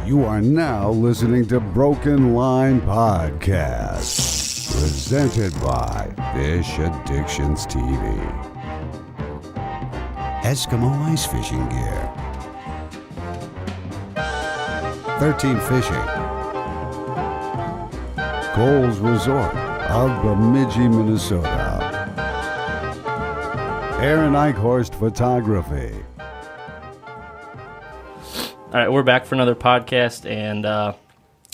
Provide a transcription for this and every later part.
You are now listening to Broken Line Podcast, presented by Fish Addictions TV. Eskimo Ice Fishing Gear. 13 Fishing. Coles Resort of Bemidji, Minnesota. Aaron Eichhorst Photography. All right, we're back for another podcast, and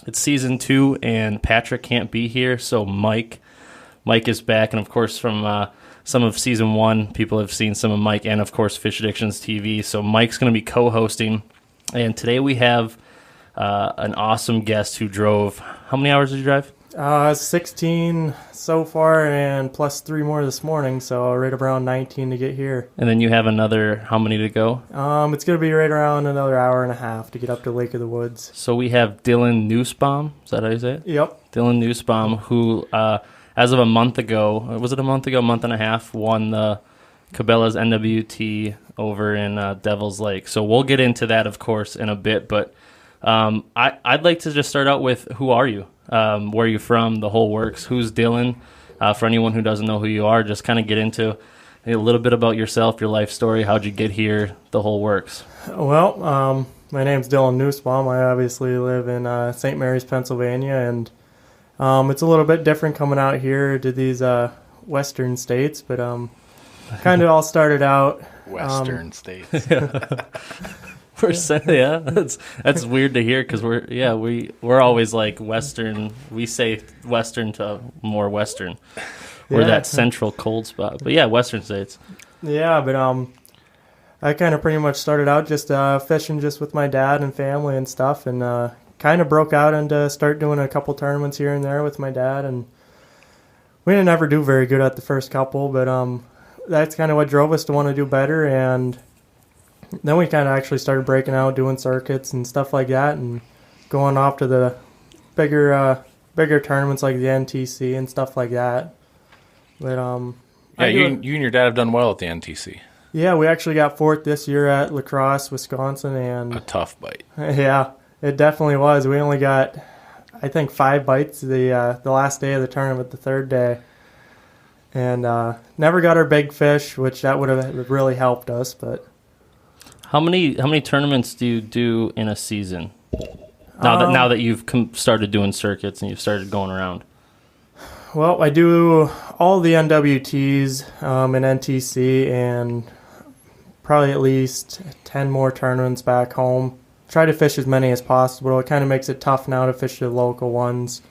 it's season 2, and Patrick can't be here, so Mike is back, and of course from some of season 1, people have seen some of Mike, and of course Fish Addictions TV, so Mike's going to be co-hosting, and today we have an awesome guest who drove. How many hours did you drive? 16 so far, and plus 3 more this morning, so right around 19 to get here. And then you have another, how many to go? It's going to be right around another hour and a half to get up to Lake of the Woods. So we have Dylan Nussbaum, is that how you say it? Yep. Dylan Nussbaum, who as of a month ago, month and a half, won the Cabelas NWT over in Devil's Lake. So we'll get into that, of course, in a bit, but I'd like to just start out with, who are you? Where are you from? The whole works. Who's Dylan? For anyone who doesn't know who you are, just kind of get into a little bit about yourself, your life story, how'd you get here, the whole works. Well, my name's Dylan Nussbaum. I obviously live in St. Mary's, Pennsylvania, and it's a little bit different coming out here to these western states, but kind of all started out Western states. Yeah, that's weird to hear because we're always like Western. We say Western to more Western. We're that central cold spot, but yeah, Western states. Yeah, but I kind of pretty much started out just fishing just with my dad and family and stuff, and kind of broke out into start doing a couple tournaments here and there with my dad, and we didn't ever do very good at the first couple, but that's kind of what drove us to want to do better, and then we kind of actually started breaking out, doing circuits and stuff like that, and going off to the bigger tournaments like the NTC and stuff like that. But you and your dad have done well at the NTC. Yeah, we actually got 4th this year at La Crosse, Wisconsin, and a tough bite. Yeah, it definitely was. We only got, I think, 5 bites the last day of the tournament, the 3rd day, and never got our big fish, which that would have really helped us, but. How many tournaments do you do in a season? Now that you've started doing circuits and you've started going around. Well, I do all the NWTs and NTC, and probably at least 10 more tournaments back home. Try to fish as many as possible. It kind of makes it tough now to fish the local ones.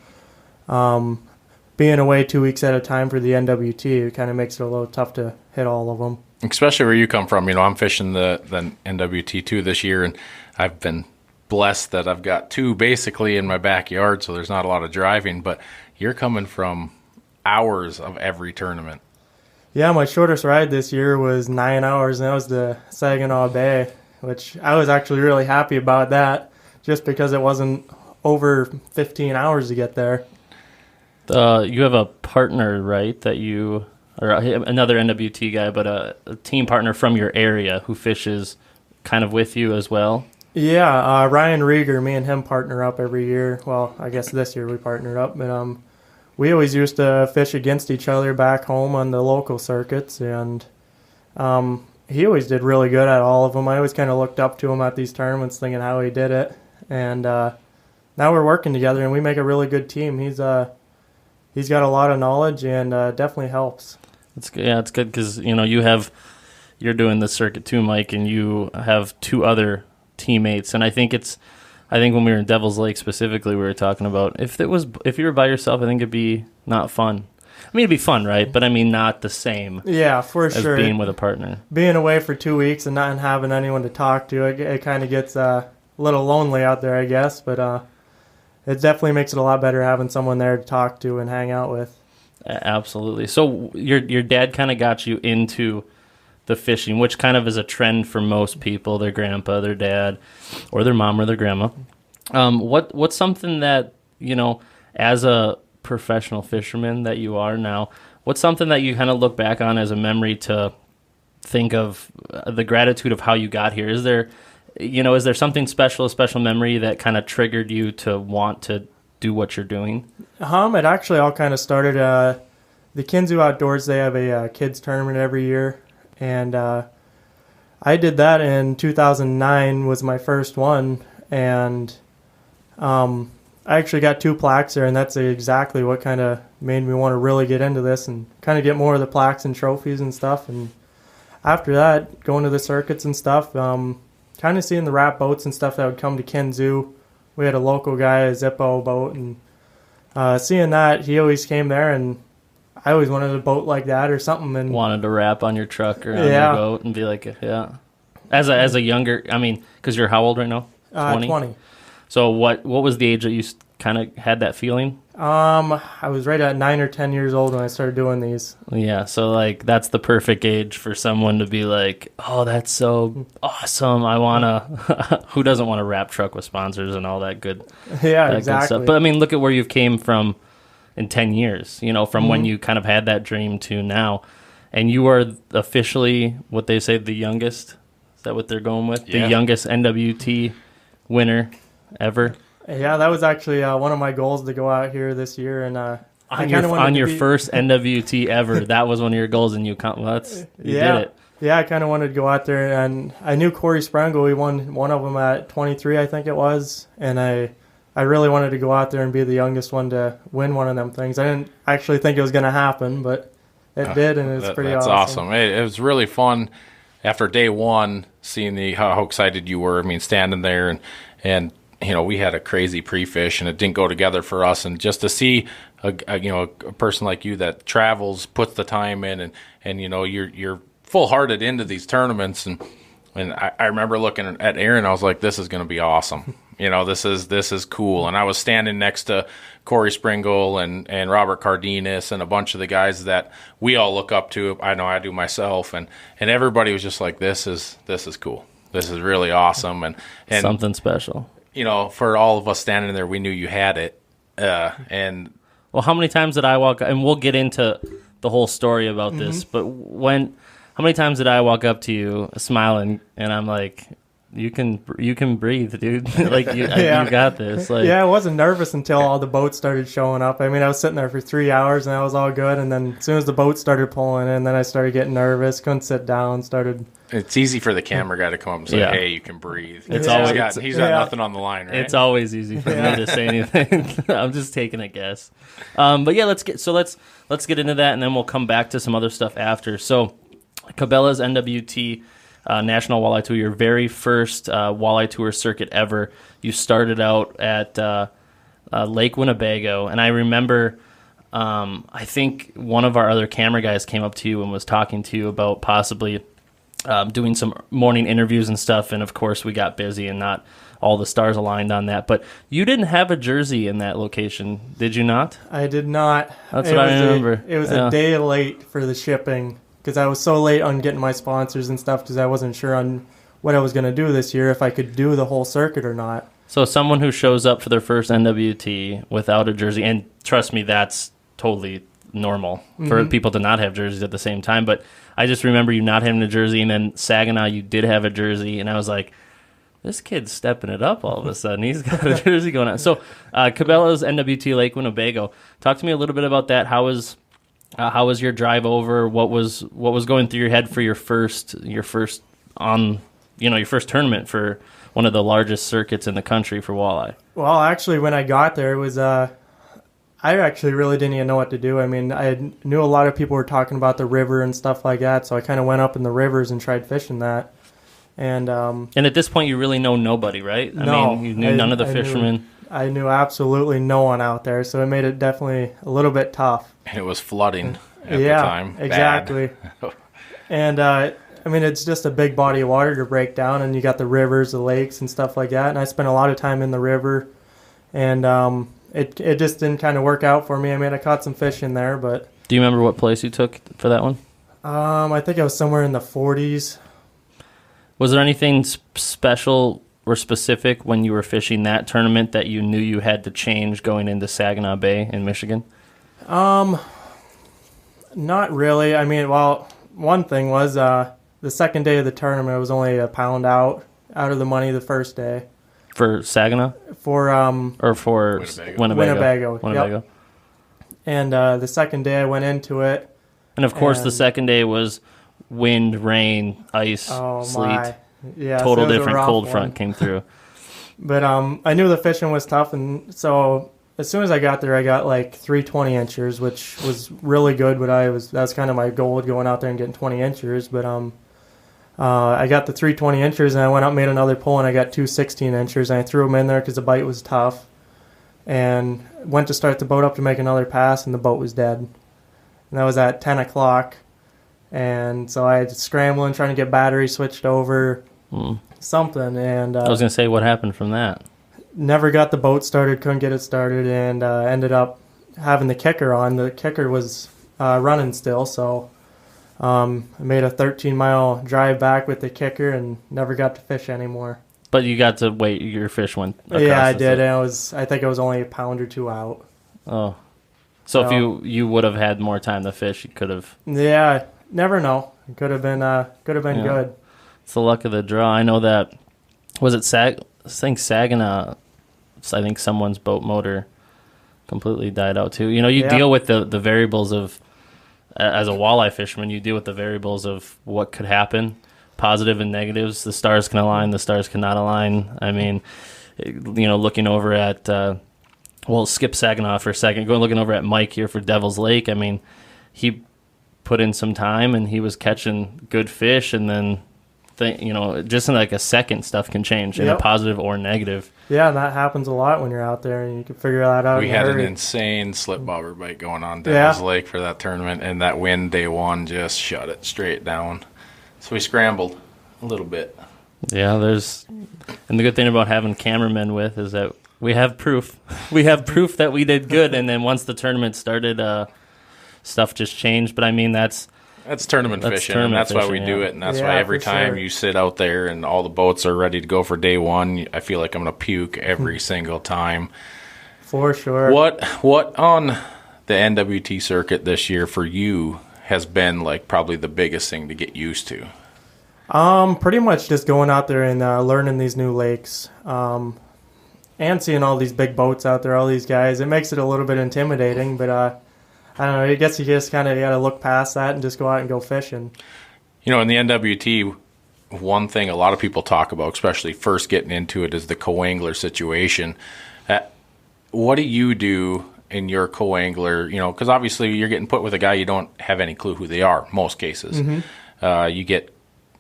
Being away 2 weeks at a time for the NWT, it kind of makes it a little tough to hit all of them. Especially where you come from. I'm fishing the NWT2 this year, and I've been blessed that I've got 2 basically in my backyard, so there's not a lot of driving, but you're coming from hours of every tournament. Yeah, my shortest ride this year was 9 hours, and that was the Saginaw Bay, which I was actually really happy about that, just because it wasn't over 15 hours to get there. You have a partner, right, that you... or another NWT guy, but a team partner from your area who fishes kind of with you as well? Yeah, Ryan Rieger, me and him partner up every year. Well, I guess this year we partnered up, but we always used to fish against each other back home on the local circuits, and he always did really good at all of them. I always kind of looked up to him at these tournaments thinking how he did it, and now we're working together, and we make a really good team. He's got a lot of knowledge and definitely helps. It's good. Yeah, it's good because you're doing the circuit too, Mike, and you have 2 other teammates. And I think when we were in Devil's Lake specifically, we were talking about if you were by yourself, I think it'd be not fun. I mean, it'd be fun, right? But I mean, not the same. Yeah, for as sure. Being with a partner, being away for 2 weeks and not having anyone to talk to, it kind of gets a little lonely out there, I guess. But it definitely makes it a lot better having someone there to talk to and hang out with. Absolutely. So your dad kind of got you into the fishing, which kind of is a trend for most people, their grandpa, their dad, or their mom or their grandma. What's something that, as a professional fisherman that you are now, what's something that you kind of look back on as a memory to think of the gratitude of how you got here? Is there is there something special, a special memory that kind of triggered you to want to do what you're doing? It actually all kind of started, the Kinzoo Outdoors, they have a kids tournament every year, and I did that in 2009 was my first one, and I actually got 2 plaques there, and that's exactly what kind of made me want to really get into this and kind of get more of the plaques and trophies and stuff. And after that, going to the circuits and stuff, kind of seeing the wrap boats and stuff that would come to Kinzoo. We had a local guy, a Zippo boat, and seeing that, he always came there, and I always wanted a boat like that or something. And wanted to wrap on your truck or on your boat and be like, yeah. As a younger, because you're how old right now? 20. So what was the age that you kind of had that feeling? I was right at 9 or 10 years old when I started doing these. Yeah, so like that's the perfect age for someone to be like, oh, that's so awesome. I wanna. Who doesn't want to wrap truck with sponsors and all that good? Yeah, that exactly. good stuff. But look at where you've came from in 10 years. From when you kind of had that dream to now, and you are officially what they say the youngest. Is that what they're going with? Yeah. The youngest NWT winner ever. Yeah, that was actually one of my goals to go out here this year, and on your first NWT ever, that was one of your goals, and you did it. Yeah, I kind of wanted to go out there, and I knew Corey Sprengel. He won one of them at 23, I think it was, and I really wanted to go out there and be the youngest one to win one of them things. I didn't actually think it was going to happen, but it did, and it's pretty that's awesome. It was really fun after day one, seeing how excited you were. Standing there and we had a crazy pre-fish, and it didn't go together for us. And just to see a person like you that travels, puts the time in, and you're full-hearted into these tournaments. And I remember looking at Aaron, I was like, this is going to be awesome. This is cool. And I was standing next to Corey Sprengel and Robert Cardenas and a bunch of the guys that we all look up to. I know I do myself, and everybody was just like, this is cool. This is really awesome, and something special. For all of us standing there, we knew you had it. And well, how many times did I walk? And we'll get into the whole story about this. But how many times did I walk up to you, smiling, and I'm like, you can breathe, dude. Like you got this. Like, yeah, I wasn't nervous until all the boats started showing up. I was sitting there for 3 hours, and that was all good. And then as soon as the boat started pulling in, then I started getting nervous. Couldn't sit down. It's easy for the camera guy to come up and say, hey, you can breathe. He's got nothing on the line, right? It's always easy for me to say anything. I'm just taking a guess. But yeah, let's get into that, and then we'll come back to some other stuff after. So, Cabela's NWT National Walleye Tour, your very first walleye tour circuit ever. You started out at Lake Winnebago, and I remember I think one of our other camera guys came up to you and was talking to you about possibly doing some morning interviews and stuff, and of course we got busy and not all the stars aligned on that. But you didn't have a jersey in that location, did you not? I did not. That's what I remember. It was a day late for the shipping because I was so late on getting my sponsors and stuff because I wasn't sure on what I was going to do this year, if I could do the whole circuit or not. So someone who shows up for their first NWT without a jersey, and trust me, that's totally normal for people to not have jerseys at the same time. But I just remember you not having a jersey, and then Saginaw, you did have a jersey, and I was like, this kid's stepping it up all of a sudden. He's got a jersey going on. So Cabela's NWT Lake Winnebago. Talk to me a little bit about that. How was your drive over? What was going through your head for your first tournament for one of the largest circuits in the country for walleye? Well, actually, when I got there, it was I actually really didn't even know what to do. I knew a lot of people were talking about the river and stuff like that, so I kind of went up in the rivers and tried fishing that. And at this point, you really know nobody, right? You knew none of the fishermen. I knew absolutely no one out there, so it made it definitely a little bit tough. And it was flooding at the time. Yeah, exactly. And it's just a big body of water to break down, and you got the rivers, the lakes, and stuff like that. And I spent a lot of time in the river, and it just didn't kind of work out for me. I caught some fish in there, but... Do you remember what place you took for that one? I think I was somewhere in the 40s. Was there anything special or specific when you were fishing that tournament that you knew you had to change going into Saginaw Bay in Michigan? Not really. One thing was the second day of the tournament, it was only a pound out out of the money the first day. For Saginaw? For Or for Winnebago. Winnebago. Yep. And the second day I went into it. And of course, the second day was wind, rain, ice, sleet. Yeah, Total so different cold front came through. But I knew the fishing was tough, and so as soon as I got there, I got like 3 20-inchers, which was really good. But that was kind of my goal, going out there and getting 20-inchers. But I got the 3 20-inchers, and I went out and made another pull, and I got 2 16-inchers, and I threw them in there because the bite was tough. And went to start the boat up to make another pass, and the boat was dead. And that was at 10 o'clock. And so I had to scramble and trying to get battery switched over, something. And I was going to say, what happened from that? Never got the boat started, couldn't get it started, and ended up having the kicker on. The kicker was running still, so I made a 13-mile drive back with the kicker and never got to fish anymore. But you got to wait, your fish went across. Yeah, I did, and I think it was only a pound or 2 out. Oh. So if you would have had more time to fish, you could have... Yeah, never know. It could have been good. It's the luck of the draw. I know that... Was it Saginaw? I think someone's boat motor completely died out too. You deal with the variables of... As a walleye fisherman, you deal with the variables of what could happen. Positive and negatives. The stars can align, the stars cannot align. I mean, looking over at... skip Saginaw for a second. Looking over at Mike here for Devil's Lake. I mean, he put in some time and he was catching good fish, and then, just in like a second, stuff can change in a positive or negative. Yeah, and that happens a lot when you're out there, and you can figure that out. We had an insane slip bobber bite going on Devil's Lake for that tournament, and that wind day one just shut it straight down. So we scrambled a little bit. Yeah, and the good thing about having cameramen with is that we have proof. We have proof that we did good, and then once the tournament started, stuff just changed. But I mean, that's tournament fishing, and that's why we do it, and that's why every time you sit out there and all the boats are ready to go for day one, I feel like I'm going to puke every single time. For sure. What on the NWT circuit this year for you has been like probably the biggest thing to get used to? Pretty much just going out there and learning these new lakes. And seeing all these big boats out there, all these guys, it makes it a little bit intimidating. But I don't know. I guess you just kind of got to look past that and just go out and go fishing. In the NWT, one thing a lot of people talk about, especially first getting into it, is the co-angler situation. What do you do in your co-angler? Because obviously you're getting put with a guy you don't have any clue who they are. Most cases, you get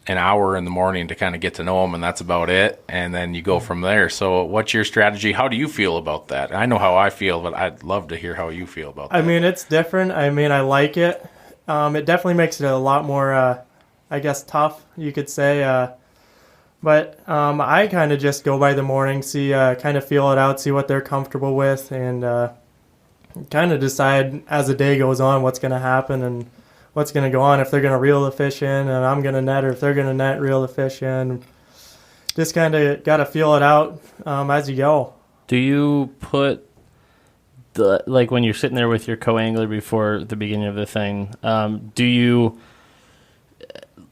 an hour in the morning to kind of get to know them, and that's about it, and then you go from there. So what's your strategy? How do you feel about that? I know how I feel, but I'd love to hear how you feel about that. I mean, it's different. I mean, I like it. It definitely makes it a lot more, I guess, tough, you could say. But I kind of just go by the morning, kind of feel it out, see what they're comfortable with, and kind of decide as the day goes on what's going to happen and what's going to go on, if they're going to reel the fish in and I'm going to net, or if they're going to net, reel the fish in. Just kind of got to feel it out as you go. Do you put, when you're sitting there with your co-angler before the beginning of the thing, do you,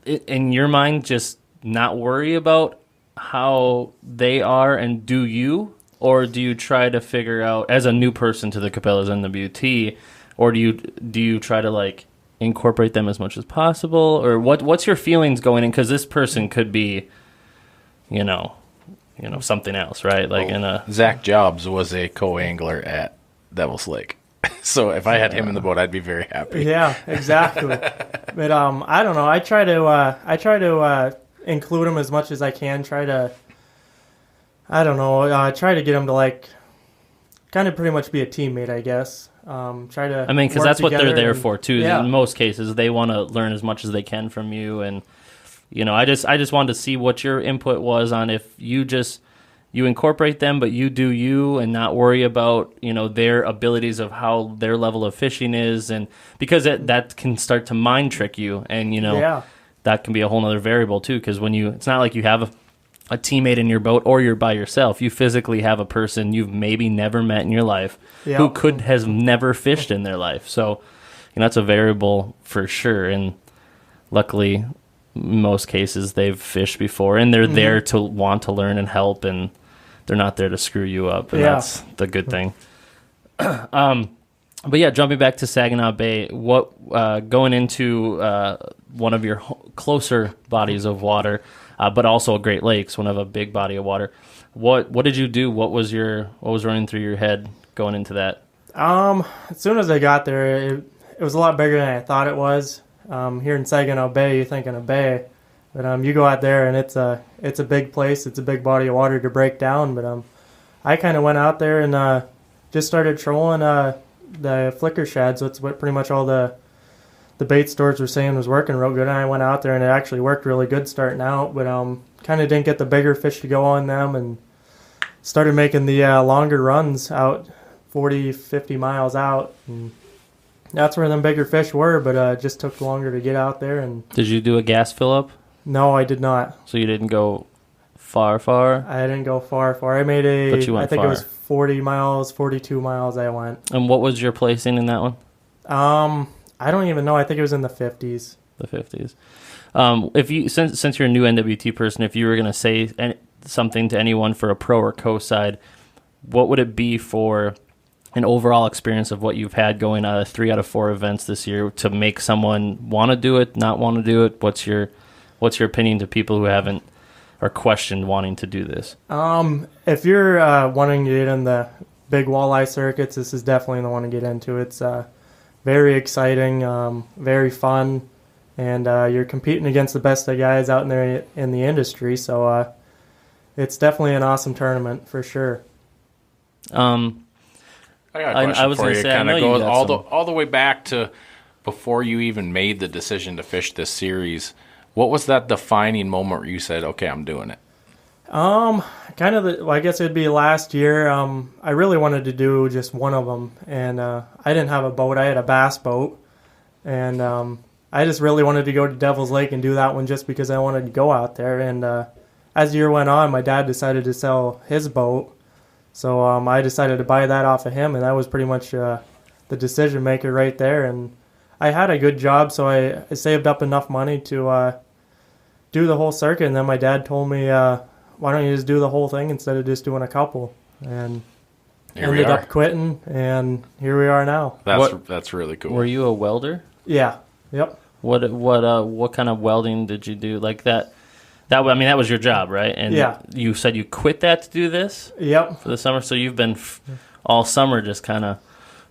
in your mind, just not worry about how they are, and do you? Or do you try to figure out, as a new person to the Cabelas NWT, or do you try to, incorporate them as much as possible, or what's your feelings going in? Because this person could be, something else, right? Zach Jobs was a co-angler at Devil's Lake, so if I had him in the boat, I'd be very happy. Yeah, exactly. But I don't know. I try to include him as much as I can. Try to get him to kind of pretty much be a teammate, I guess. Because that's what they're there for too. Yeah. In most cases, they want to learn as much as they can from you, and I just wanted to see what your input was on if you incorporate them, but you do you, and not worry about their abilities of how their level of fishing is, and because that can start to mind trick you, and that can be a whole other variable too. Because it's not like you have a teammate in your boat, or you're by yourself. You physically have a person you've maybe never met in your life who has never fished in their life. So, that's a variable for sure. And luckily, in most cases they've fished before, and they're there to want to learn and help, and they're not there to screw you up, and that's the good thing. But yeah, jumping back to Saginaw Bay, what going into one of your closer bodies of water, but also Great Lakes, one of a big body of water. What did you do? What was running through your head going into that? As soon as I got there, it was a lot bigger than I thought it was. Here in Saginaw Bay, you're thinking of bay, but you go out there and it's a big place. It's a big body of water to break down. But I kind of went out there and just started trolling the flicker shads. That's what pretty much all the bait stores were saying was working real good. And I went out there and it actually worked really good starting out. But kind of didn't get the bigger fish to go on them and started making the longer runs out 40, 50 miles out. And that's where them bigger fish were, but it just took longer to get out there. And did you do a gas fill up? No, I did not. So you didn't go far? I didn't go far. I made but you went I think far. It was 40 miles, 42 miles I went. And what was your placing in that one? I don't even know. I think it was in the 50s. The 50s. If you since you're a new NWT person, if you were going to say something to anyone for a pro or co side, what would it be for an overall experience of what you've had going 3 out of 4 events this year to make someone want to do it, not want to do it? What's your opinion to people who haven't or questioned wanting to do this? If you're wanting to get in the big walleye circuits, this is definitely the one to get into. It's very exciting, very fun, and you're competing against the best of guys out in there in the industry. So it's definitely an awesome tournament for sure. I got a question for you. It kind of goes all the way back to before you even made the decision to fish this series. What was that defining moment where you said, "Okay, I'm doing it"? I guess it'd be last year. I really wanted to do just one of them, and I didn't have a boat. I had a bass boat, and I just really wanted to go to Devil's Lake and do that one just because I wanted to go out there. And as the year went on, my dad decided to sell his boat. So I decided to buy that off of him, and that was pretty much the decision maker right there. And I had a good job, so I saved up enough money to do the whole circuit. And then my dad told me, why don't you just do the whole thing instead of just doing a couple? And ended up quitting, and here we are now. That's really cool. Were you a welder? Yeah. Yep. What kind of welding did you do like that? That was your job, right? And yeah. You said you quit that to do this? Yep. For the summer? So you've been all summer just kind of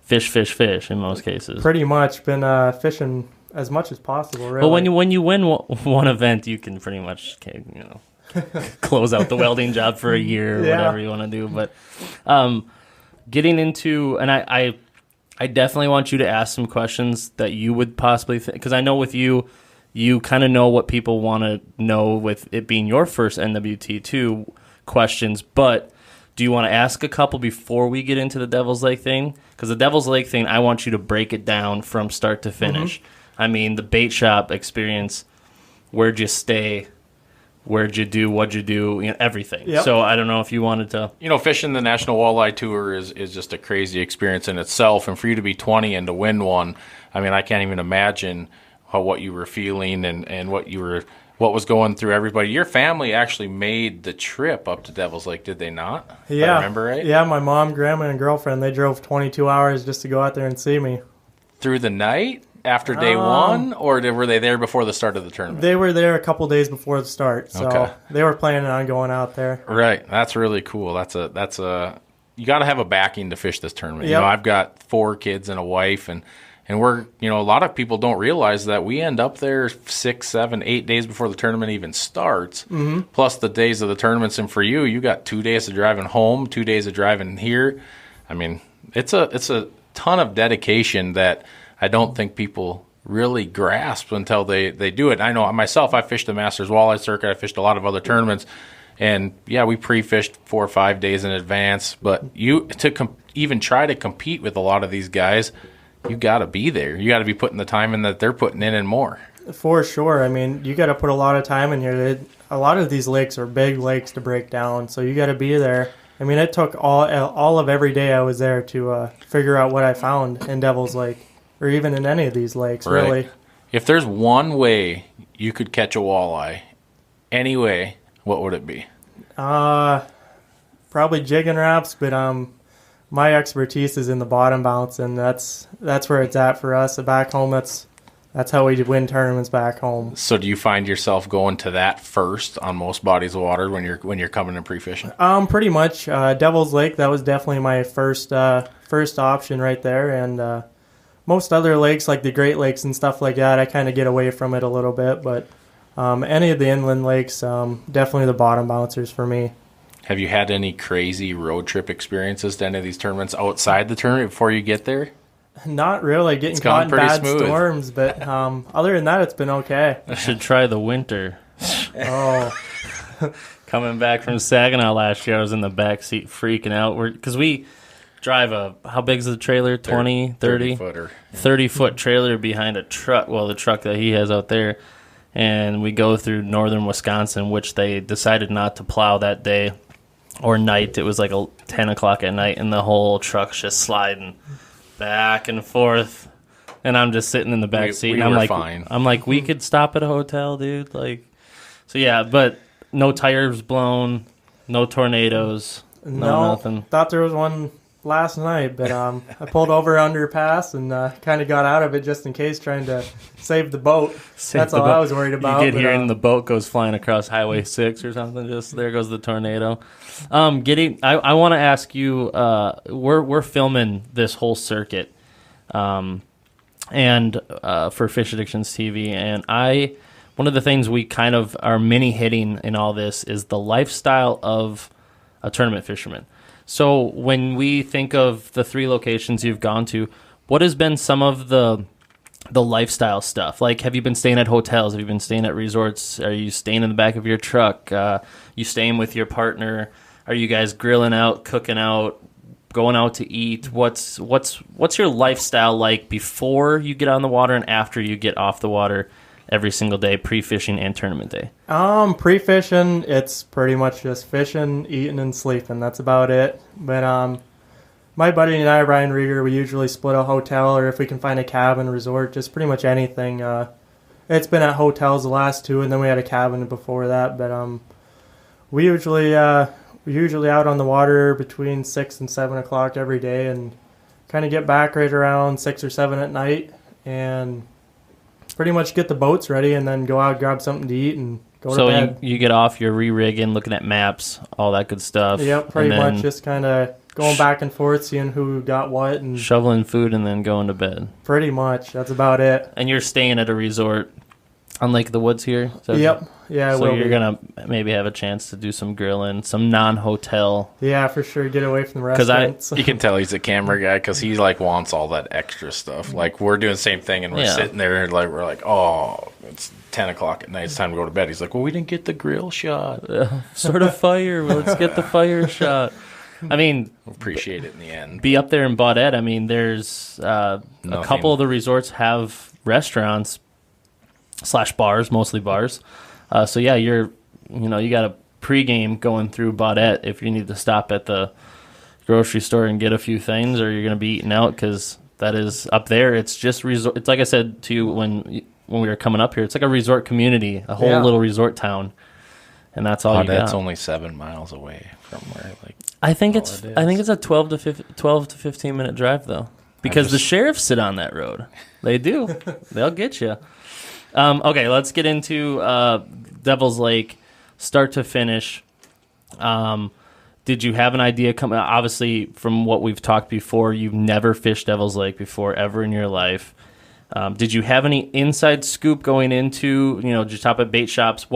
fish in most cases. Pretty much been fishing as much as possible, really. But when you win one event, you can pretty much, close out the welding job for a year or whatever you want to do. But getting into, and I definitely want you to ask some questions that you would possibly think, because I know with you kind of know what people want to know with it being your first NWT2 questions, but do you want to ask a couple before we get into the Devil's Lake thing? Because the Devil's Lake thing, I want you to break it down from start to finish. Mm-hmm. I mean, the bait shop experience, where'd you stay, where'd you do, what'd you do, everything. Yep. So I don't know if you wanted to... fishing the National Walleye Tour is just a crazy experience in itself, and for you to be 20 and to win one, I mean, I can't even imagine what you were feeling and what was going through everybody. Your family actually made the trip up to Devil's Lake, did they not? Yeah. If I remember right? Yeah, my mom, grandma, and girlfriend, they drove 22 hours just to go out there and see me. Through the night after day one, or were they there before the start of the tournament? They were there a couple days before the start, so they were planning on going out there. Right. That's really cool. That's a you got to have a backing to fish this tournament. Yep. I've got 4 kids and a wife, and we're, a lot of people don't realize that we end up there 6, 7, 8 days before the tournament even starts, plus the days of the tournaments. And for you got 2 days of driving home, 2 days of driving here. I mean, it's a ton of dedication that I don't think people really grasp until they do it. I know myself, I fished the Masters Walleye Circuit. I fished a lot of other tournaments. And, we pre-fished 4 or 5 days in advance. But even try to compete with a lot of these guys, you got to be there. You got to be putting the time in that they're putting in and more. For sure. I mean, you got to put a lot of time in here. A lot of these lakes are big lakes to break down, so you got to be there. I mean, it took all of every day I was there to figure out what I found in Devil's Lake, or even in any of these lakes, really. If there's one way you could catch a walleye, any way, what would it be? Probably jigging wraps, but my expertise is in the bottom bounce, and that's where it's at for us. Back home, that's how we win tournaments back home. So do you find yourself going to that first on most bodies of water when you're coming and pre-fishing? Pretty much. Devil's Lake, that was definitely my first option right there, and most other lakes like the Great Lakes and stuff like that, I kind of get away from it a little bit, but any of the inland lakes, definitely the bottom bouncers for me. Have you had any crazy road trip experiences to any of these tournaments outside the tournament before you get there? Not really. Getting caught in bad storms, but other than that, it's been okay. I should try the winter. Oh. Coming back from Saginaw last year, I was in the back seat freaking out because we drive how big's the trailer? 20, 30? 30-footer. 30-foot trailer behind a truck, well, the truck that he has out there. And we go through northern Wisconsin, which they decided not to plow that day or night. It was like 10 o'clock at night, and the whole truck's just sliding back and forth. And I'm just sitting in the back seat, and I'm like, we could stop at a hotel, dude. Like, so yeah, but no tires blown, no tornadoes, no nothing. Thought there was one last night, but I pulled over underpass and kind of got out of it just in case, trying to save the boat. That's all I was worried about. You get here and the boat goes flying across Highway 6 or something. Just there goes the tornado. I want to ask you. We're filming this whole circuit, and for Fish Addictions TV, and one of the things we kind of are mini hitting in all this is the lifestyle of a tournament fisherman. So when we think of the 3 locations you've gone to, what has been some of the lifestyle stuff? Like, have you been staying at hotels? Have you been staying at resorts? Are you staying in the back of your truck? You staying with your partner? Are you guys grilling out, cooking out, going out to eat? What's your lifestyle like before you get on the water and after you get off the water every single day, pre-fishing and tournament day? Pre-fishing, it's pretty much just fishing, eating, and sleeping. That's about it. But my buddy and I, Ryan Rieger, we usually split a hotel, or if we can find a cabin, resort, just pretty much anything. It's been at hotels the last 2, and then we had a cabin before that. But we usually out on the water between 6 and 7 o'clock every day, and kind of get back right around 6 or 7 at night, and pretty much get the boats ready and then go out, grab something to eat, and go to bed. So you get off, you're re-rigging, looking at maps, all that good stuff. Yep, pretty much just kind of going back and forth, seeing who got what. And shoveling food and then going to bed. Pretty much. That's about it. And you're staying at a resort on Lake of the Woods here? Yep. Yeah, so you're going to maybe have a chance to do some grilling, some non-hotel. Yeah, for sure. Get away from the restaurants. You can tell he's a camera guy because he wants all that extra stuff. Like, we're doing the same thing, and we're sitting there, we're like, oh, it's 10 o'clock at night. It's time to go to bed. He's like, well, we didn't get the grill shot. Sort of fire. Let's get the fire shot. I mean, appreciate it in the end. Be up there in Baudette. I mean, there's a couple of the resorts have restaurants / bars, mostly bars. So yeah, you got a pregame going through Baudette if you need to stop at the grocery store and get a few things, or you're going to be eating out, because that is up there. It's just resort. It's like I said to you when we were coming up here. It's like a resort community, a whole little resort town, and that's all you got. Baudette's only 7 miles away from where I think it's a 12 to 15 minute drive though, because the sheriffs sit on that road. They do. They'll get you. Okay, let's get into Devil's Lake, start to finish. Did you have an idea coming? Obviously, from what we've talked before, you've never fished Devil's Lake before ever in your life. Did you have any inside scoop going into, did you stop at bait shops?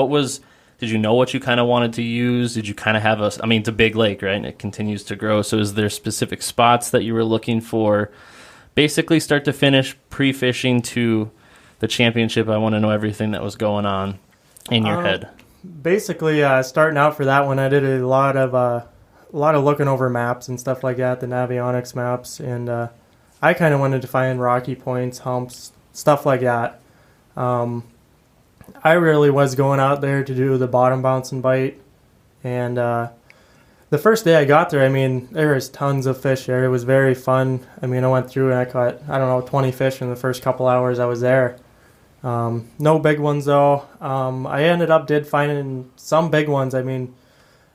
Did you know what you kind of wanted to use? Did you kind of have it's a big lake, right? And it continues to grow. So is there specific spots that you were looking for? Basically, start to finish, pre-fishing to the championship. I want to know everything that was going on in your head. Basically, starting out for that one, I did a lot of looking over maps and stuff like that, the Navionics maps, and I kind of wanted to find rocky points, humps, stuff like that. I really was going out there to do the bottom bounce and bite, and the first day I got there, there was tons of fish there. It was very fun. I went through and I caught, 20 fish in the first couple hours I was there. No big ones though. I ended up finding some big ones. I mean,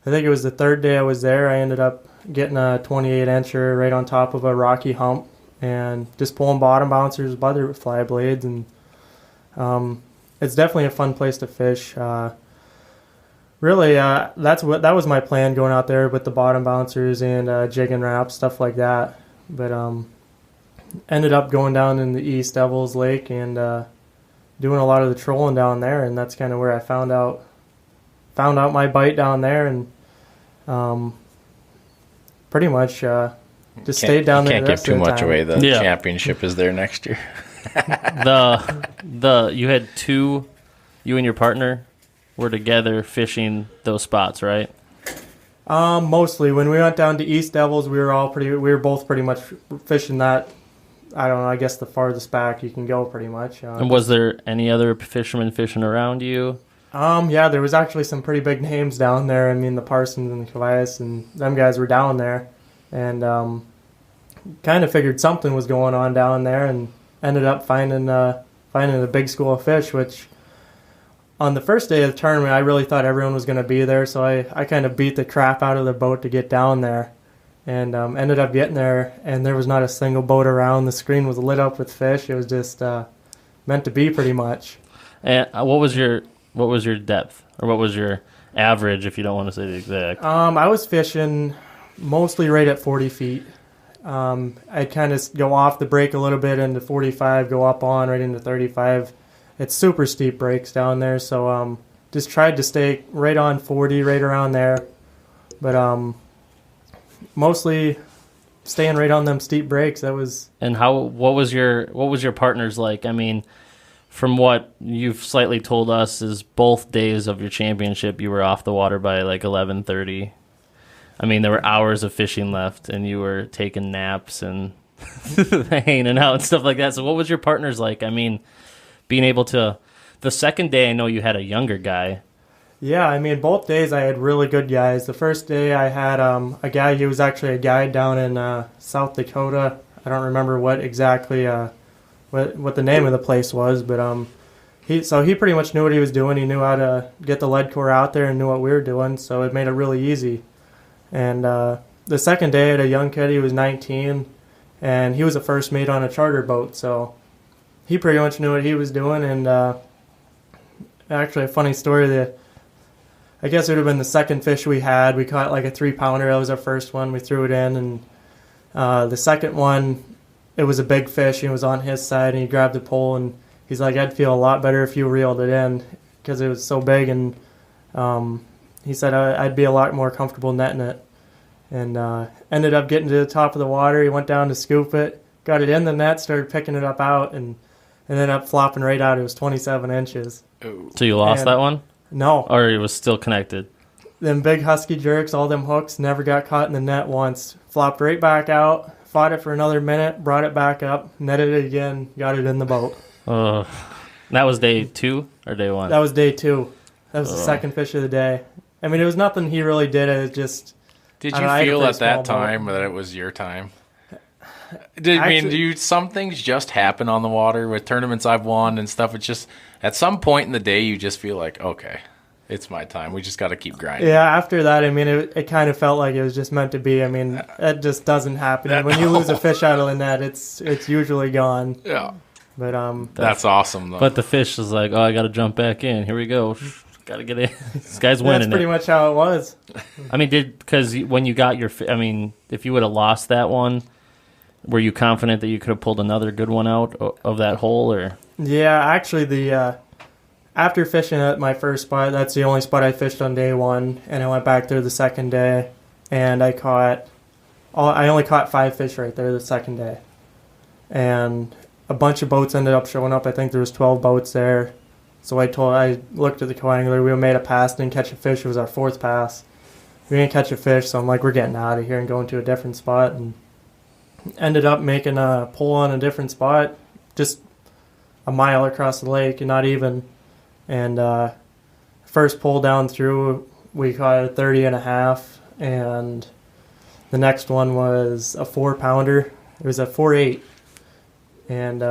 I think it was the third day I was there. I ended up getting a 28-incher right on top of a rocky hump and just pulling bottom bouncers, butterfly blades, and it's definitely a fun place to fish. Really, that was my plan going out there with the bottom bouncers and jig and wrap, stuff like that. But ended up going down in the East Devils Lake and doing a lot of the trolling down there, and that's kind of where I found out my bite down there, and pretty much just stayed down there. Can't give too much away. The championship is there next year. You had two, you and your partner were together fishing those spots, right? Mostly when we went down to East Devils, we were both pretty much fishing that. I don't know. I guess the farthest back you can go, pretty much. And was there any other fishermen fishing around you? Yeah, there was actually some pretty big names down there. I mean, the Parsons and the cabelas and them guys were down there, and kind of figured something was going on down there, and ended up finding a big school of fish, which on the first day of the tournament, I really thought everyone was going to be there, so I kind of beat the crap out of the boat to get down there, and ended up getting there, and there was not a single boat around. The screen was lit up with fish. It was just meant to be, pretty much. And what was your depth, or what was your average, if you don't want to say the exact? I was fishing mostly right at 40 feet. I'd kind of go off the break a little bit into 45, go up on right into 35. It's super steep breaks down there, so just tried to stay right on 40, right around there. But mostly staying right on them steep breaks. That was. And what was your partners like? I mean, from what you've slightly told us, is both days of your championship you were off the water by like 11:30. I mean, there were hours of fishing left, and you were taking naps and hanging out and stuff like that. So what was your partners like? I mean, being able to, the second day I know you had a younger guy. Yeah, I mean, both days I had really good guys. The first day I had a guy, he was actually a guide down in South Dakota. I don't remember what exactly, what the name of the place was, but he pretty much knew what he was doing. He knew how to get the lead core out there and knew what we were doing, so it made it really easy. And the second day I had a young kid, he was 19, and he was a first mate on a charter boat, so he pretty much knew what he was doing. And actually, a funny story, I guess it would have been the second fish we had. We caught like a 3-pounder. That was our first one. We threw it in, and the second one, it was a big fish, and it was on his side, and he grabbed the pole, and he's like, "I'd feel a lot better if you reeled it in," because it was so big, and he said I'd be a lot more comfortable netting it. And ended up getting to the top of the water. He went down to scoop it, got it in the net, started picking it up out, and ended up flopping right out. It was 27 inches. So you lost that one? No. Or it was still connected? Them big husky jerks, all them hooks, never got caught in the net once. Flopped right back out, fought it for another minute, brought it back up, netted it again, got it in the boat. That was day 2 or day 1? That was day 2. That was the second fish of the day. I mean, it was nothing he really did. It was just... Did you feel at that time that it was your time? Do some things just happen on the water with tournaments I've won and stuff? It's just at some point in the day you just feel like, okay, it's my time. We just got to keep grinding. Yeah, after that, I mean, it kind of felt like it was just meant to be. I mean, that just doesn't happen. When you lose a fish out of the net, it's usually gone. Yeah. But that's awesome, though. But the fish is like, oh, I got to jump back in. Here we go. Got to get in. This guy's winning. That's pretty much how it was. I mean, because when you got I mean, if you would have lost that one, were you confident that you could have pulled another good one out of that hole, or? Yeah, actually, after fishing at my first spot, that's the only spot I fished on day 1, and I went back there the second day, and I only caught 5 fish right there the second day, and a bunch of boats ended up showing up. I think there was 12 boats there. So I looked at the co-angler. We made a pass, didn't catch a fish. It was our 4th pass. We didn't catch a fish, so I'm like, we're getting out of here and going to a different spot. And ended up making a pull on a different spot, just a mile across the lake, and not even. And first pull down through, we caught a 30.5, and the next one was a 4-pounder. It was a 4.8, and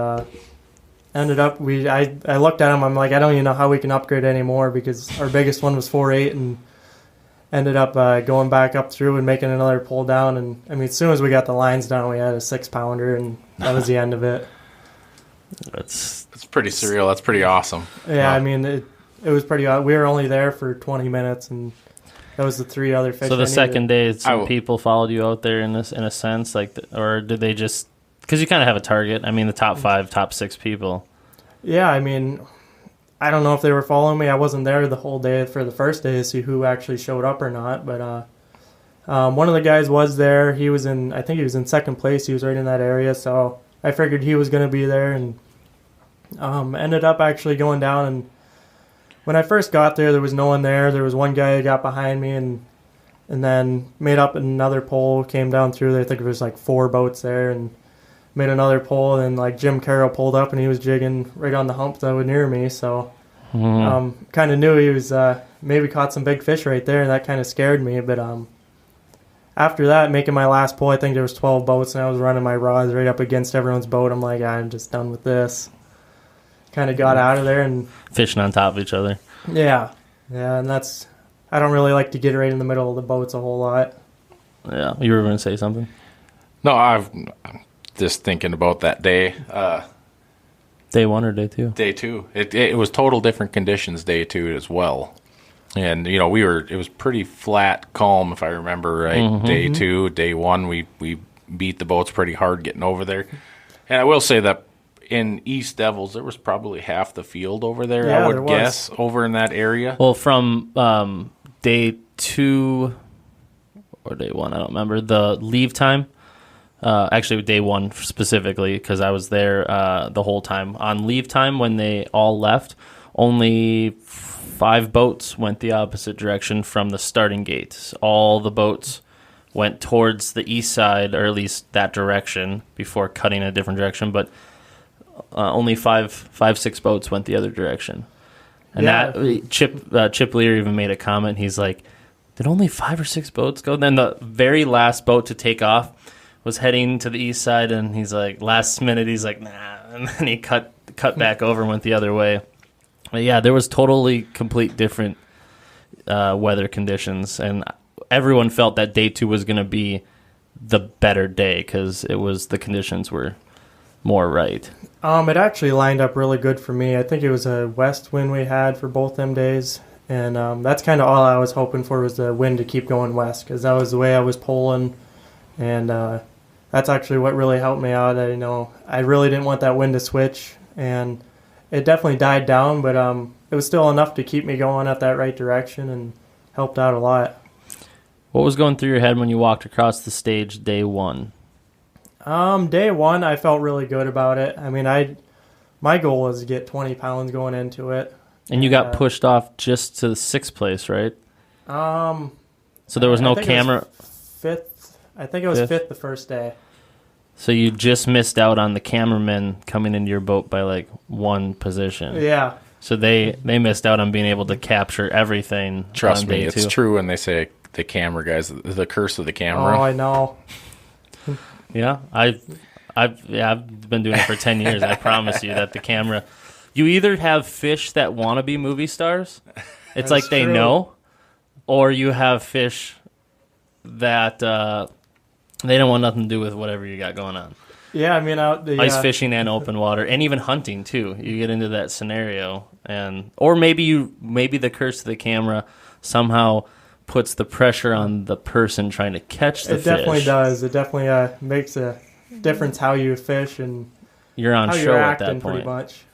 ended up, I looked at them, I'm like, I don't even know how we can upgrade anymore because our biggest one was 4.8 and ended up going back up through and making another pull down. And I mean, as soon as we got the lines down, we had a 6-pounder, and that was the end of it. That's pretty surreal. That's pretty awesome. Yeah, I mean, it was pretty. We were only there for 20 minutes, and that was the 3 other fish. So the second day, some I- people followed you out there in a sense, like, or did they just? Because you kind of have a target. I mean, the top 5, top 6 people. Yeah, I mean, I don't know if they were following me. I wasn't there the whole day for the first day to see who actually showed up or not. But one of the guys was there. He was in. I think he was in second place. He was right in that area, so I figured he was going to be there, and ended up actually going down. And when I first got there was no one there. There was one guy who got behind me, and then made up another pole, came down through there. I think there was like 4 boats there, and made another pole. And like Jim Carroll pulled up, and he was jigging right on the hump that was near me. So kind of knew he was maybe caught some big fish right there, and that kind of scared me. But after that, making my last pull, I think there was 12 boats, and I was running my rods right up against everyone's boat. I'm like, I'm just done with this. Kind of got out of there and Fishing on top of each other. yeah, and that's. I don't really like to get right in the middle of the boats a whole lot. Yeah, you were going to say something? No, I'm just thinking about that day. Day 1 or day 2? Day 2. It was total different conditions day 2 as well. And, you know, it was pretty flat, calm, if I remember right. Mm-hmm. Day 2, day 1, we beat the boats pretty hard getting over there. And I will say that in East Devils, there was probably half the field over there, Yeah, I there would was. guess, over in that area. Well, from day 2 or day 1, I don't remember, the leave time. Actually, day 1 specifically, because I was there the whole time. On leave time, when they all left, only 5 boats went the opposite direction from the starting gate. All the boats went towards the east side, or at least that direction, before cutting a different direction. But only 6 boats went the other direction. And Yeah. that Chip Lear even made a comment. He's like, did only 5 or 6 boats go? Then the very last boat to take off was heading to the east side, and he's like, last minute, he's like, nah. And then he cut back over and went the other way. But yeah, there was totally complete different weather conditions, and everyone felt that day 2 was going to be the better day because the conditions were more right. It actually lined up really good for me. I think it was a west wind we had for both them days, and that's kind of all I was hoping for, was the wind to keep going west, because that was the way I was pulling, and that's actually what really helped me out. I really didn't want that wind to switch, and it definitely died down, but it was still enough to keep me going at that right direction and helped out a lot. What was going through your head when you walked across the stage day 1? Day 1, I felt really good about it. I mean, my goal was to get 20 pounds going into it. And you got pushed off just to the 6th place, right? So there was no camera. Fifth. I think it was Fifth? fifth the first day. So you just missed out on the cameramen coming into your boat by like 1 position. Yeah. So they missed out on being able to capture everything. Trust on me, day it's 2. true when they say the camera guys, the curse of the camera. Oh, I know. Yeah, I've been doing it for 10 years. I promise you that the camera, you either have fish that want to be movie stars, it's like they true. know, or you have fish that they don't want nothing to do with whatever you got going on. Yeah, I mean, Ice fishing and open water, and even hunting too. You get into that scenario, or maybe the curse of the camera somehow puts the pressure on the person trying to catch the fish. It definitely does. It definitely makes a difference how you fish and You're on how show you're at acting, that pretty point. much.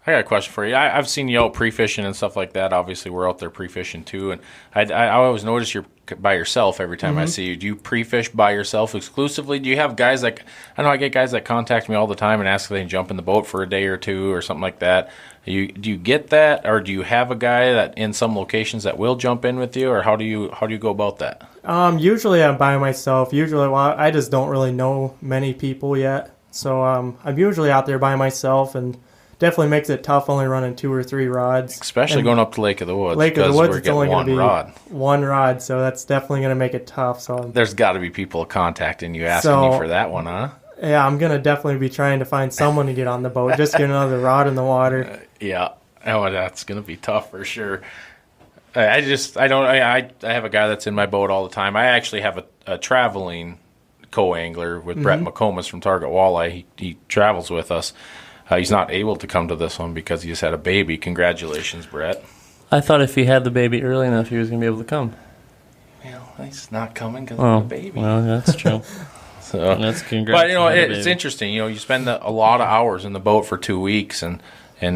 I got a question for you. I've seen you out pre-fishing and stuff like that. Obviously, we're out there pre-fishing too, and I always notice you're by yourself every time I see you. Do you pre-fish by yourself exclusively? Do you have guys that I know? I get guys that contact me all the time and ask if they can jump in the boat for a day or 2 or something like that. Do you get that, or do you have a guy that in some locations that will jump in with you, or how do you go about that? Usually I'm by myself. I just don't really know many people yet, so I'm usually out there by myself, and definitely makes it tough only running 2 or 3 rods. Especially And going up to Lake of the Woods. Lake of the because Woods, we're it's only getting going to one be rod. 1 rod, so that's definitely going to make it tough. So There's got to be people contacting you asking you for that one, huh? Yeah, I'm going to definitely be trying to find someone to get on the boat, just get another rod in the water. Yeah. Oh, that's going to be tough for sure. I have a guy that's in my boat all the time. I actually have a traveling co-angler with Brett McComas from Target Walleye. He travels with us. He's not able to come to this one because he just had a baby. Congratulations, Brett. I thought if he had the baby early enough, he was going to be able to come. Well, he's not coming because of the baby. Well, that's true. So, that's congrats. but it's interesting. You spend a lot of hours in the boat for 2 weeks, and I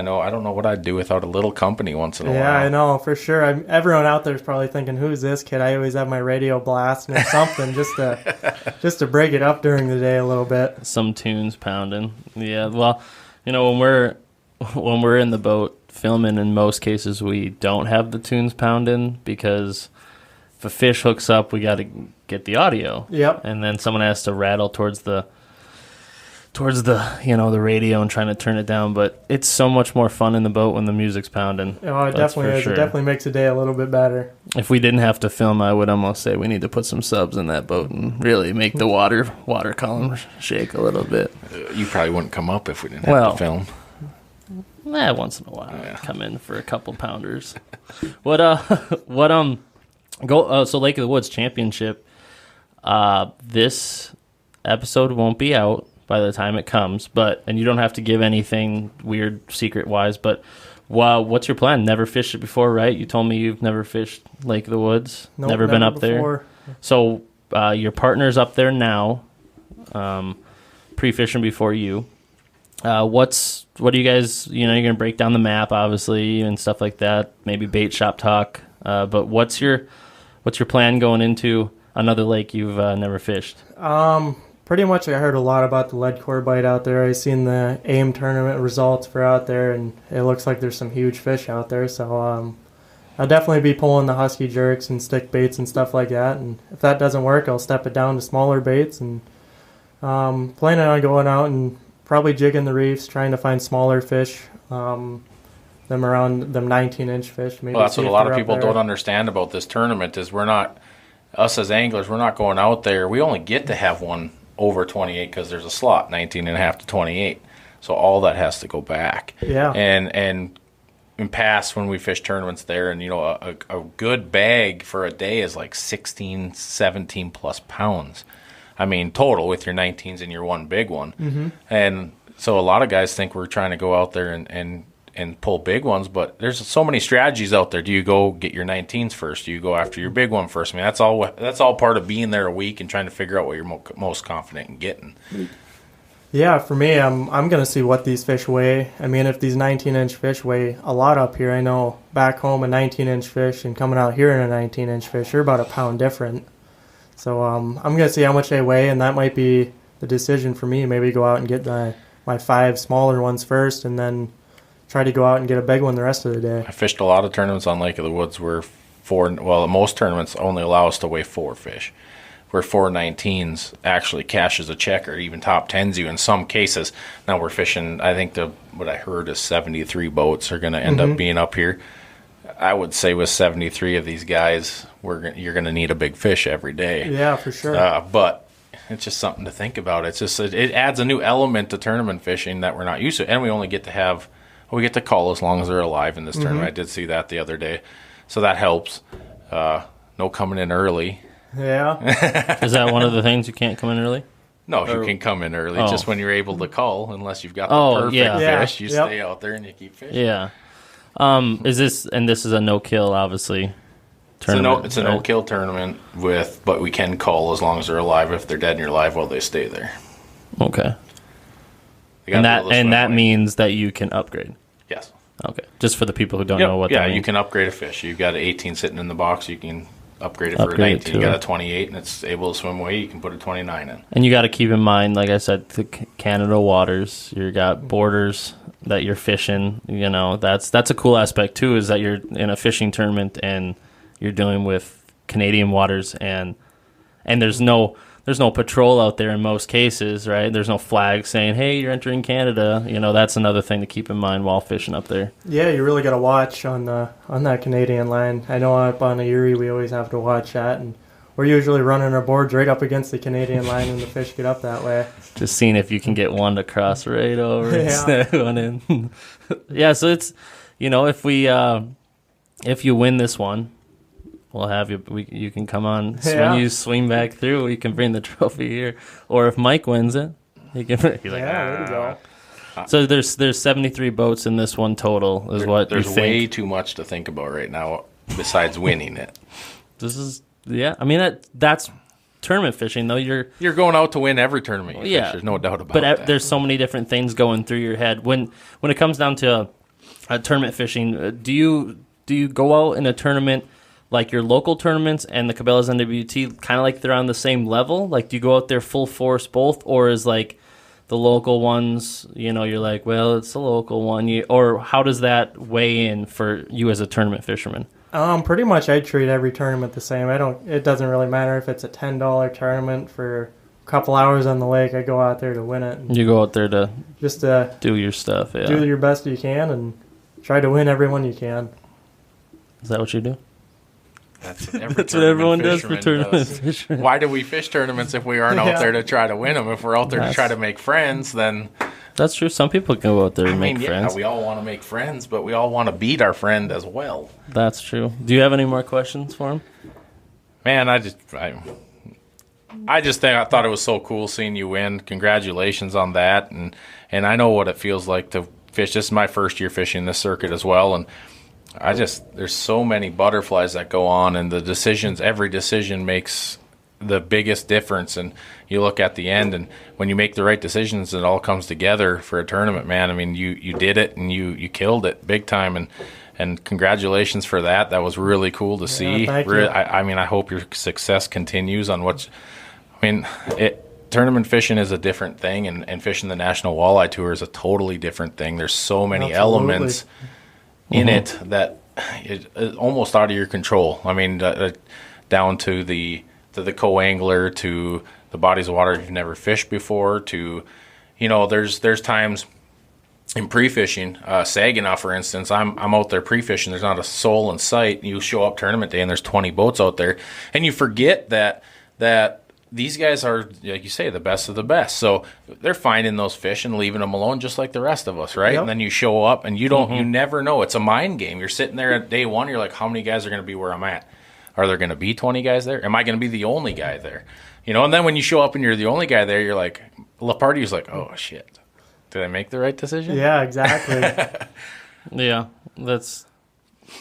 don't know what I'd do without a little company once in a while. Yeah, I know for sure. Everyone out there is probably thinking, "Who's this kid?" I always have my radio blasting or something just to break it up during the day a little bit. Some tunes pounding. Yeah, well, when we're in the boat filming, in most cases we don't have the tunes pounding because if a fish hooks up, we got to get the audio. Yep. And then someone has to rattle towards the the radio and trying to turn it down. But it's so much more fun in the boat when the music's pounding. Oh, it definitely is. Sure. It definitely makes the day a little bit better. If we didn't have to film, I would almost say we need to put some subs in that boat and really make the water column shake a little bit. You probably wouldn't come up if we didn't have to film. Once in a while, I'd come in for a couple pounders. So Lake of the Woods Championship. This episode won't be out by the time it comes, and you don't have to give anything weird secret wise, but what's your plan? Never fished it before, right? You told me you've never fished Lake of the Woods. Nope, never been up before. There. So your partner's up there now, pre-fishing before you. What do you guys, you're going to break down the map, obviously, and stuff like that, maybe bait shop talk, but what's your plan going into another lake you've never fished? Pretty much I heard a lot about the lead core bite out there. I seen the AIM tournament results for out there, and it looks like there's some huge fish out there, so I'll definitely be pulling the husky jerks and stick baits and stuff like that, and if that doesn't work, I'll step it down to smaller baits, and planning on going out and probably jigging the reefs, trying to find smaller fish, them around them 19-inch fish. Maybe well, that's what a lot of people don't understand about this tournament is us as anglers, we're not going out there. We only get to have one over 28 because there's a slot, 19.5 to 28. So all that has to go back. Yeah. And in past when we fish tournaments there, and a good bag for a day is like 16, 17 plus pounds. I mean, total with your 19s and your one big one. Mm-hmm. And so a lot of guys think we're trying to go out there and pull big ones, but there's so many strategies out there. Do you go get your 19s first? Do you go after your big one first? I mean, that's all part of being there a week and trying to figure out what you're most confident in getting. Yeah, for me, I'm going to see what these fish weigh. I mean, if these 19-inch fish weigh a lot up here, I know back home a 19-inch fish and coming out here in a 19-inch fish, they're about a pound different. So I'm going to see how much they weigh, and that might be the decision for me. Maybe go out and get my 5 smaller ones first, and then try to go out and get a big one the rest of the day. I fished a lot of tournaments on Lake of the Woods where most tournaments only allow us to weigh 4 fish, where 4 19s actually cashes a check or even top 10s you in some cases. Now we're fishing, I think what I heard is 73 boats are going to end up being up here. I would say with 73 of these guys, you're going to need a big fish every day. Yeah, for sure. But it's just something to think about. It's just it adds a new element to tournament fishing that we're not used to, and we only get to call as long as they're alive in this tournament. I did see that the other day, so that helps. No coming in early. Yeah. Is that one of the things you can't come in early? No, you can come in early. Just when you're able to call, unless you've got the perfect fish, you stay out there and you keep fishing. Yeah. This is a no-kill, obviously, tournament. It's a no-kill tournament but we can call as long as they're alive. If they're dead and you're alive, well, they stay there. Okay. And that means that you can upgrade. Yes. Okay. Just for the people who don't know what that means. Yeah, you can upgrade a fish. You've got an 18 sitting in the box, you can upgrade it for a 19. You got a 28 and it's able to swim away, you can put a 29 in. And you got to keep in mind, like I said, the Canada waters, you got borders that you're fishing. That's a cool aspect too, is that you're in a fishing tournament and you're dealing with Canadian waters, and there's no patrol out there in most cases, right? There's no flag saying, hey, you're entering Canada. That's another thing to keep in mind while fishing up there. Yeah, you really got to watch on that Canadian line. I know up on the Erie we always have to watch that, and we're usually running our boards right up against the Canadian line when the fish get up that way. Just seeing if you can get one to cross right over and Yeah. snag one in. Yeah, so it's, if you win this one, we'll have you. You can come on. Yeah. When you swing back through, you can bring the trophy here. Or if Mike wins it, he's like, There you go. So there's 73 boats in this one total, is what you There's think. way too much to think about right now besides winning it. This is, yeah. I mean that's tournament fishing though. You're going out to win every tournament. You Yeah. fish. There's no doubt about but that. there's so many different things going through your head when it comes down to tournament fishing. Do you go out in a tournament like your local tournaments and the Cabela's NWT kind of like they're on the same level? Like, do you go out there full force both, or is like the local ones, you're like, well, it's a local one, or how does that weigh in for you as a tournament fisherman? Pretty much I treat every tournament the same. It doesn't really matter if it's a $10 tournament for a couple hours on the lake. I go out there to win it. And You go out there to just do your stuff, yeah. do your best you can and try to win every one you can. Is that what you do? That's what That's what everyone does for tournament does. fishermen. Why do we fish tournaments if we aren't out Yeah. there to try to win them? If we're out there to That's- try to make friends, then That's true. Some people go out there and make friends. we all want to make friends, but we all want to beat our friend as well. That's true. Do you have any more questions for him? Man, I thought it was so cool seeing you win. Congratulations on that, and I know what it feels like to fish. This is my first year fishing this circuit as well, and there's so many butterflies that go on, and every decision makes the biggest difference. And you look at the end, and when you make the right decisions, it all comes together for a tournament, man. I mean, you did it, and you killed it big time, and congratulations for that. That was really cool to see. thank you. I hope your success continues on tournament fishing is a different thing, and fishing the National Walleye Tour is a totally different thing. There's so many Absolutely. elements in it that is almost out of your control. I mean, down to the co-angler, to the bodies of water you've never fished before, to, there's times in pre-fishing, Saginaw, for instance, I'm out there pre-fishing. There's not a soul in sight. You show up tournament day and there's 20 boats out there, and you forget that these guys are, like you say, the best of the best. So they're finding those fish and leaving them alone just like the rest of us, right? Yep. And then you show up and you never know. It's a mind game. You're sitting there at day one. You're like, how many guys are going to be where I'm at? Are there going to be 20 guys there? Am I going to be the only guy there? And then when you show up and you're the only guy there, you're like, Lepardieu's like, oh, shit. Did I make the right decision? Yeah, exactly. Yeah,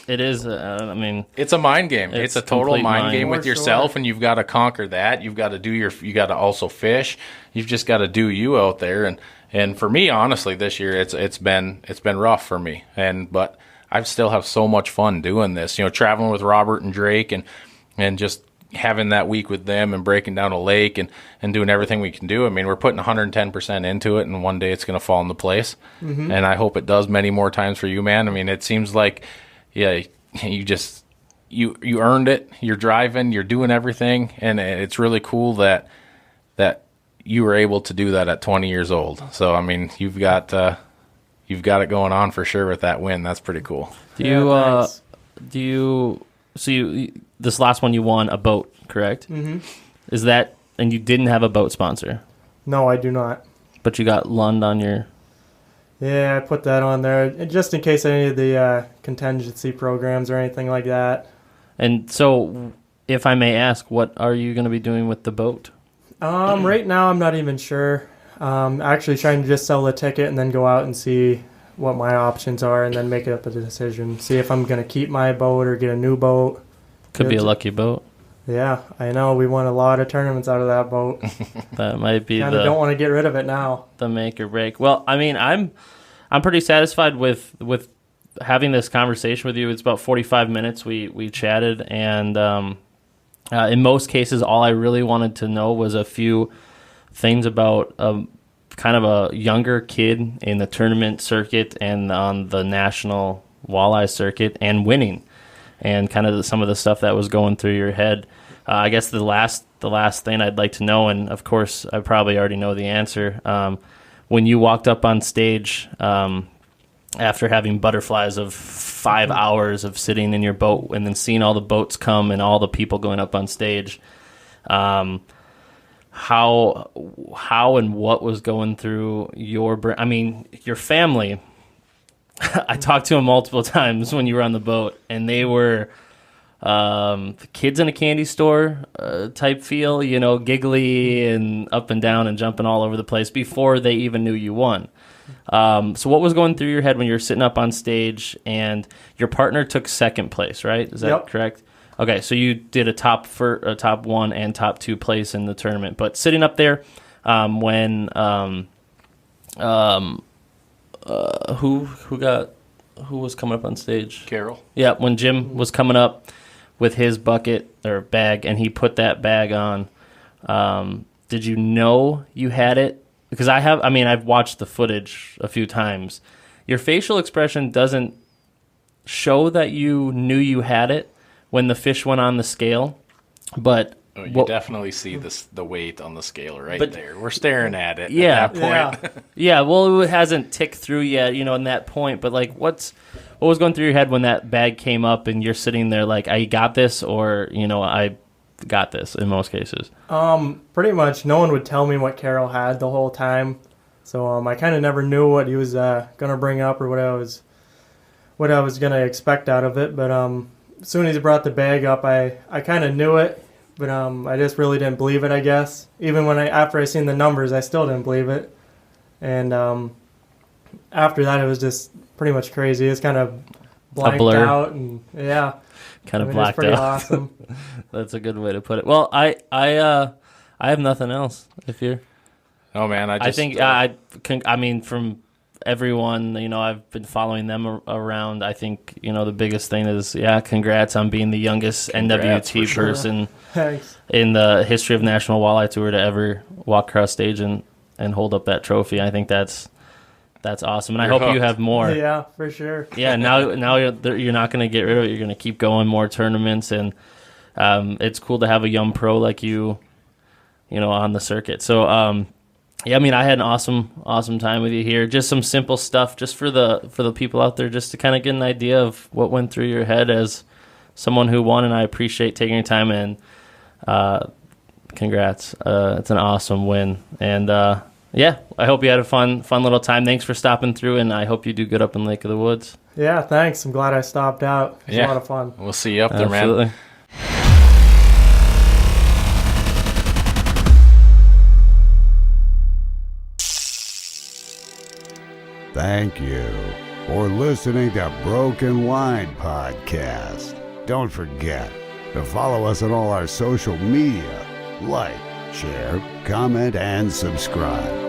it is. It's a mind game. It's a total complete mind mind. game with For yourself, sure. and you've got to conquer that. You've got to you got to also fish. You've just got to do you out there. And for me, honestly, this year it's been rough for me. But I still have so much fun doing this. Traveling with Robert and Drake, and just having that week with them and breaking down a lake and doing everything we can do. I mean, we're putting 110% into it, and one day it's going to fall into place. Mm-hmm. And I hope it does many more times for you, man. I mean, it seems like, yeah, you earned it. You're driving, you're doing everything, and it's really cool that you were able to do that at 20 years old. So I mean, you've got it going on for sure with that win. That's pretty cool. Thanks. This last one you won a boat, correct? Mm-hmm. Is that, and you didn't have a boat sponsor, No, I do not. but you got Lund on your. Yeah, I put that on there just in case any of the contingency programs or anything like that. And so, if I may ask, what are you going to be doing with the boat? Right now, I'm not even sure. Actually trying to just sell the ticket and then go out and see what my options are and then make up a decision. See if I'm going to keep my boat or get a new boat. Could be a It's- lucky boat. Yeah, I know. We won a lot of tournaments out of that boat. That might be Kind of don't want to get rid of it now. the make or break. Well, I mean, I'm pretty satisfied with having this conversation with you. It's about 45 minutes we chatted, and in most cases, all I really wanted to know was a few things about kind of a younger kid in the tournament circuit and on the national walleye circuit and winning, and kind of some of the stuff that was going through your head. I guess the last thing I'd like to know, and of course I probably already know the answer, when you walked up on stage after having butterflies of 5 hours of sitting in your boat and then seeing all the boats come and all the people going up on stage, How and what was going through your brain? I mean, your family. I talked to them multiple times when you were on the boat, and they were kids in a candy store type feel, giggly and up and down and jumping all over the place before they even knew you won. So what was going through your head when you were sitting up on stage and your partner took second place, right? Is that correct? Okay, so you did a top 1 and top 2 place in the tournament, but sitting up there when who was coming up on stage? Carol. Yeah, when Jim was coming up with his bucket or bag and he put that bag on, did you know you had it? Because I've watched the footage a few times. Your facial expression doesn't show that you knew you had it when the fish went on the scale, but you definitely see the weight on the scale there. We're staring at it at that point. Yeah, well, it hasn't ticked through yet, in that point, but like what was going through your head when that bag came up and you're sitting there like, I got this, or, I got this in most cases? Pretty much no one would tell me what Carol had the whole time. So I kind of never knew what he was going to bring up or what I was going to expect out of it. But as soon as he brought the bag up, I kind of knew it, but I just really didn't believe it, I guess. Even after I seen the numbers, I still didn't believe it. And after that, it was just pretty much crazy. It's kind of blanked out, and kind of blacked out. It's pretty awesome. That's a good way to put it. Well, I have nothing else. If you're, oh man, I think from everyone, I've been following them around. I think the biggest thing is congrats on being the youngest NWT person in the history of National Walleye Tour to ever walk across stage and hold up that trophy. I think that's awesome, and I hope you have more. Yeah, for sure. Yeah, now you're not going to get rid of it. You're going to keep going more tournaments, and it's cool to have a young pro like you on the circuit. So, I had an awesome time with you here. Just some simple stuff, just for the people out there, just to kind of get an idea of what went through your head as someone who won. And I appreciate taking your time, and congrats. It's an awesome win, and I hope you had a fun little time. Thanks for stopping through, and I hope you do good up in Lake of the Woods. Yeah, thanks. I'm glad I stopped out. It was a lot of fun. We'll see you up there, Absolutely. Man. Thank you for listening to Broken Line Podcast. Don't forget to follow us on all our social media. Like, share, comment, and subscribe.